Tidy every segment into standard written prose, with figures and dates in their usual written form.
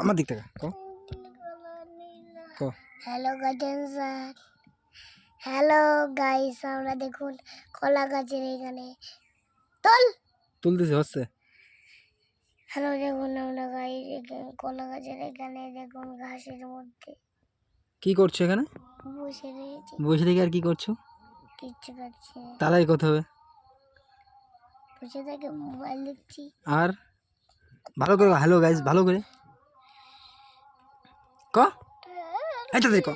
আমার দিক থেকে ক ক হ্যালো গাইস, হ্যালো গাইস, আমরা দেখুন কলা গাছের এখানে তুলতেছি হচ্ছে। হ্যালো দেখুন আমরা কলা গাছের এখানে দেখুন ঘাসের মধ্যে কি করছো এখানে? বসে রয়েছি, বসে থেকে আর কি করছো? কিচ্ছু করছি না, তাড়াতাড়ি কথা হবে। বসে থেকে মোবাইল দেখছি। আর ভালো করে হ্যালো গাইস, ভালো করে ক এই তাড়াতাড়ি ক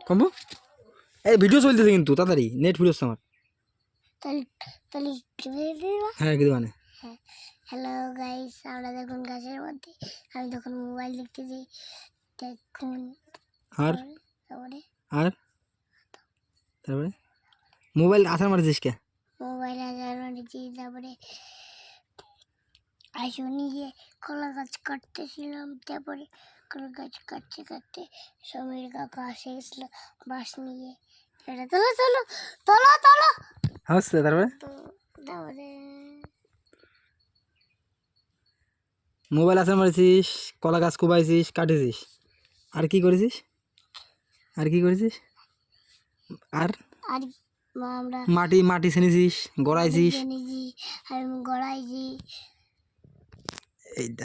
কম্বু। এই ভিডিও চলতেছে কিন্তু তাড়াতাড়ি, নেট ফুল হচ্ছে আমার। তাহলে তাহলে হ্যাঁ কিন্তু মানে হ্যালো গাইস, আমরা দেখুন গাছের মধ্যে, আমি তখন মোবাইল দেখতেছি দেখুন। আর তারপরে আর তারপরে মোবাইল আসার মারছিস কে? মোবাইল আসার মারছি, তারপরে আসো নিয়ে কলা গাছ কাটতেছিলাম, তারপরে কলা গাছ কাটতে কাটতে সমীর কাকা আসে গেছিল বাঁশ নিয়ে, এটা তোলো তোলো তোলো তোলো, হচ্ছে তারপরে তারপরে মোবাইল আসার মারছিস, কলা গাছ কোবাইছিস, কাটেছিস, আর কি করেছিস? আর কি করেছিস? আর আর আমরা মাটি মাটি ছেনেছিস, গড়াইছিস, জেনেছি, আর গড়াইছি। এইটা